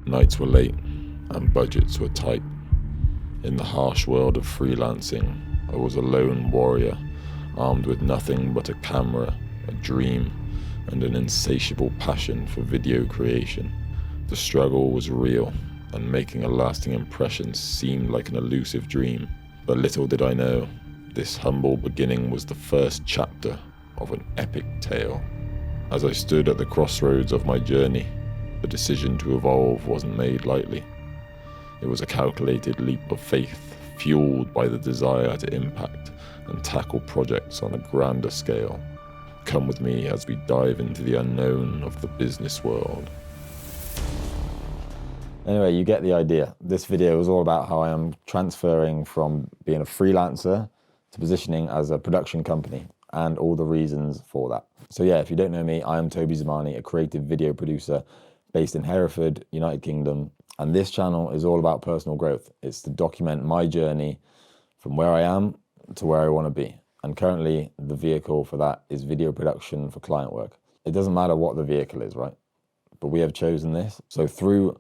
Nights were late and budgets were tight. In the harsh world of freelancing, I was a lone warrior, armed with nothing but a camera, a dream, and an insatiable passion for video creation. The struggle was real, and making a lasting impression seemed like an elusive dream. But little did I know, this humble beginning was the first chapter of an epic tale. As I stood at the crossroads of my journey, the decision to evolve wasn't made lightly. It was a calculated leap of faith, fueled by the desire to impact and tackle projects on a grander scale. Come with me as we dive into the unknown of the business world. Anyway, you get the idea. This video is all about how I am transferring from being a freelancer to positioning as a production company and all the reasons for that. So yeah, if you don't know me, I am Toby Zamani, a creative video producer based in Hereford, United Kingdom. And this channel is all about personal growth. It's to document my journey from where I am to where I want to be. And currently the vehicle for that is video production for client work. It doesn't matter what the vehicle is, right? But we have chosen this. So through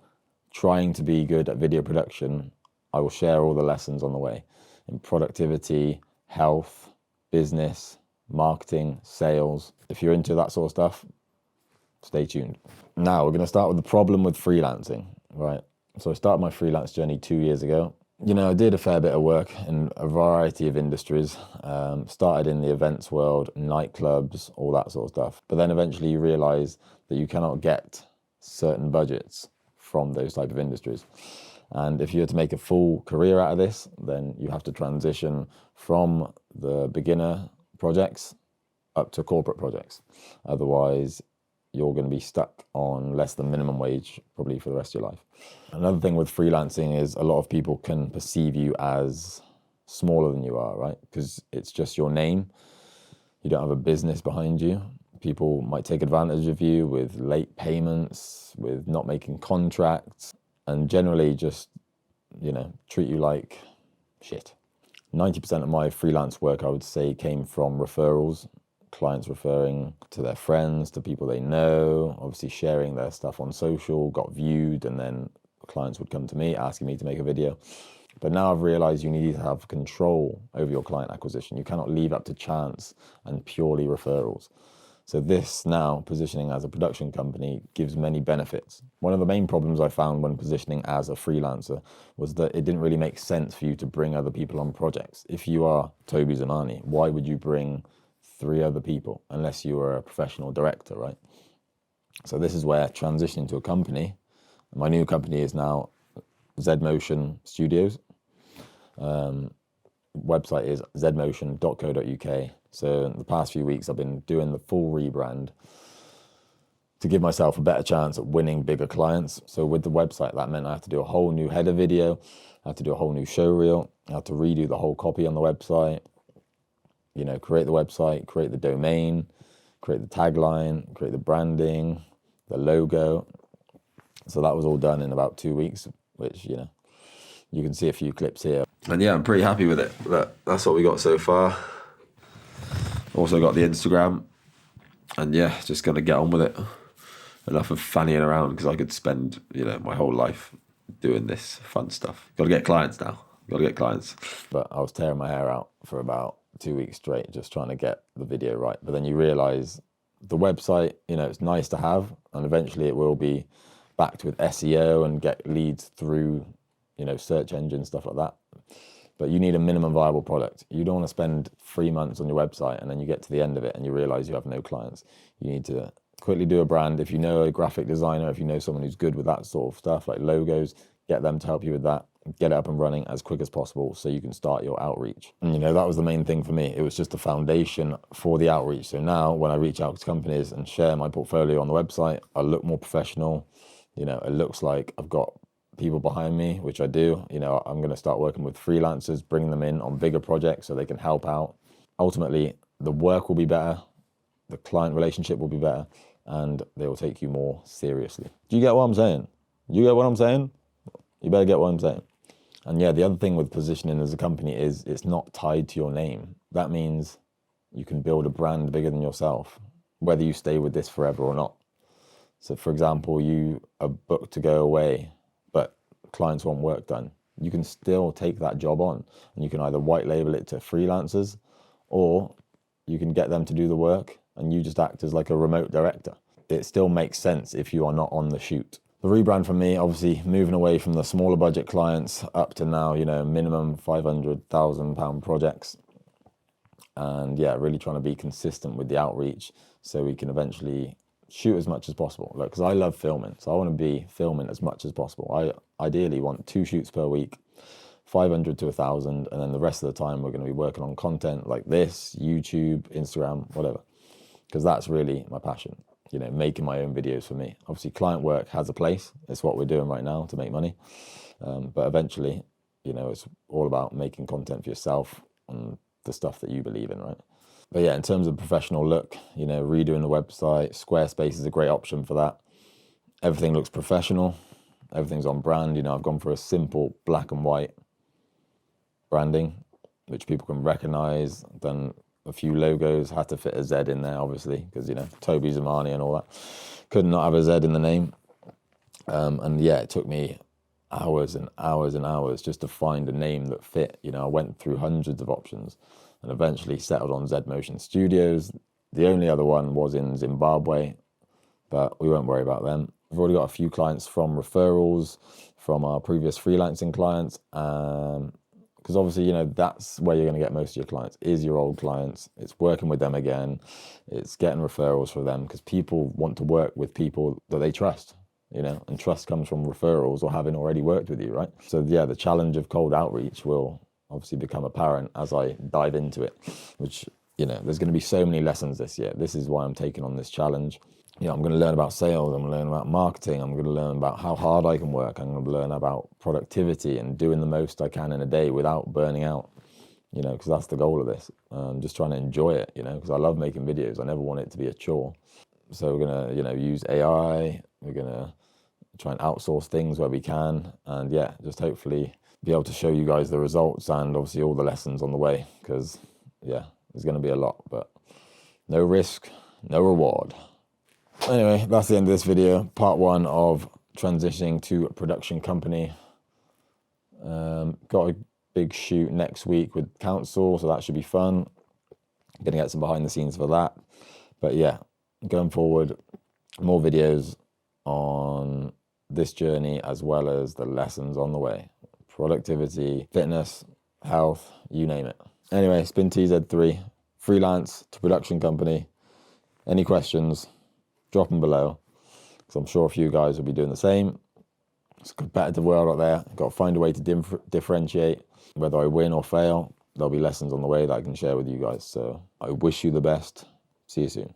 trying to be good at video production, I will share all the lessons on the way in productivity, health, business, marketing, sales. If you're into that sort of stuff, stay tuned. Now we're going to start with the problem with freelancing, right? So I started my freelance journey 2 years ago. You know, I did a fair bit of work in a variety of industries. Started in the events world, nightclubs, all that sort of stuff. But then eventually you realize that you cannot get certain budgets from those type of industries. And if you were to make a full career out of this, then you have to transition from the beginner projects up to corporate projects. Otherwise, you're going to be stuck on less than minimum wage probably for the rest of your life. Another thing with freelancing is a lot of people can perceive you as smaller than you are, right? Because it's just your name. You don't have a business behind you. People might take advantage of you with late payments, with not making contracts, and generally just, you know, treat you like shit. 90% of my freelance work, I would say, came from referrals. Clients referring to their friends, to people they know, obviously sharing their stuff on social, got viewed, and then clients would come to me asking me to make a video. But now I've realized you need to have control over your client acquisition. You cannot leave up to chance and purely referrals. So this now, positioning as a production company, gives many benefits. One of the main problems I found when positioning as a freelancer was that it didn't really make sense for you to bring other people on projects. If you are Toby Zamani, why would you bring 3 other people unless you were a professional director, right? So this is where transitioning to a company, my new company is now Zmotion Studios. Website is zmotion.co.uk. So in the past few weeks, I've been doing the full rebrand to give myself a better chance at winning bigger clients. So with the website, that meant I had to do a whole new header video, I had to do a whole new show reel, I had to redo the whole copy on the website, you know, create the website, create the domain, create the tagline, create the branding, the logo. So that was all done in about 2 weeks, which, you know, you can see a few clips here. And yeah, I'm pretty happy with it. That's what we got so far. Also got the Instagram. And yeah, just going to get on with it. Enough of fannying around, because I could spend, you know, my whole life doing this fun stuff. Got to get clients now. Got to get clients. But I was tearing my hair out for about 2 weeks straight, just trying to get the video right. But then you realize the website, you know, it's nice to have, and eventually it will be backed with SEO and get leads through, you know, search engine, stuff like that. But you need a minimum viable product. You don't want to spend 3 months on your website and then you get to the end of it and you realize you have no clients. You need to quickly do a brand. If you know a graphic designer, if you know someone who's good with that sort of stuff, like logos, get them to help you with that. Get it up and running as quick as possible so you can start your outreach. And, you know, that was the main thing for me. It was just the foundation for the outreach. So now when I reach out to companies and share my portfolio on the website, I look more professional. You know, it looks like I've got people behind me, which I do. You know, I'm going to start working with freelancers, bring them in on bigger projects so they can help out. Ultimately, the work will be better, the client relationship will be better, and they will take you more seriously. Do you get what I'm saying? You get what I'm saying? You better get what I'm saying. And yeah, the other thing with positioning as a company is it's not tied to your name. That means you can build a brand bigger than yourself, whether you stay with this forever or not. So for example, you are booked to go away clients want work done, you can still take that job on, and you can either white label it to freelancers, or you can get them to do the work and you just act as like a remote director. It still makes sense if you are not on the shoot. The rebrand for me, obviously moving away from the smaller budget clients up to now, you know, minimum £500,000 projects. And yeah, really trying to be consistent with the outreach so we can eventually shoot as much as possible. Look, because I love filming, so I want to be filming as much as possible. I ideally want 2 shoots per week, 500 to 1,000, and then the rest of the time we're going to be working on content like this, YouTube, Instagram, whatever, because that's really my passion, you know, making my own videos for me. Obviously, client work has a place. It's what we're doing right now to make money. But eventually, you know, it's all about making content for yourself and the stuff that you believe in, right? But yeah, in terms of professional look, you know, redoing the website, Squarespace is a great option for that. Everything looks professional. Everything's on brand. You know, I've gone for a simple black and white branding, which people can recognize. Done a few logos, had to fit a Z in there, obviously, because, you know, Toby Zamani and all that. Could not have a Z in the name. And yeah, it took me hours and hours and hours just to find a name that fit. You know, I went through hundreds of options and eventually settled on Z Motion Studios. The only other one was in Zimbabwe, but we won't worry about them. We've already got a few clients from referrals from our previous freelancing clients. Because obviously, you know, that's where you're going to get most of your clients, is your old clients. It's working with them again. It's getting referrals for them, because people want to work with people that they trust, you know, and trust comes from referrals or having already worked with you, right? So yeah, the challenge of cold outreach will obviously become apparent as I dive into it, which, you know, there's going to be so many lessons this year. This is why I'm taking on this challenge. You know, I'm going to learn about sales, I'm going to learn about marketing, I'm going to learn about how hard I can work, I'm going to learn about productivity and doing the most I can in a day without burning out, you know, because that's the goal of this. Just trying to enjoy it, you know, because I love making videos. I never want it to be a chore. So we're going to, you know, use AI, we're going to try and outsource things where we can, and yeah, just hopefully be able to show you guys the results and obviously all the lessons on the way, because yeah, there's going to be a lot, but no risk, no reward. Anyway, that's the end of this video. Part 1 of transitioning to a production company. Got a big shoot next week with council, so that should be fun. Gonna get some behind the scenes for that. But yeah, going forward, more videos on this journey as well as the lessons on the way. Productivity, fitness, health, you name it. Anyway, it's been TZ3, freelance to production company. Any questions, drop them below, because I'm sure a few guys will be doing the same. It's a competitive world out there. I've got to find a way to differentiate. Whether I win or fail, there'll be lessons on the way that I can share with you guys. So I wish you the best. See you soon.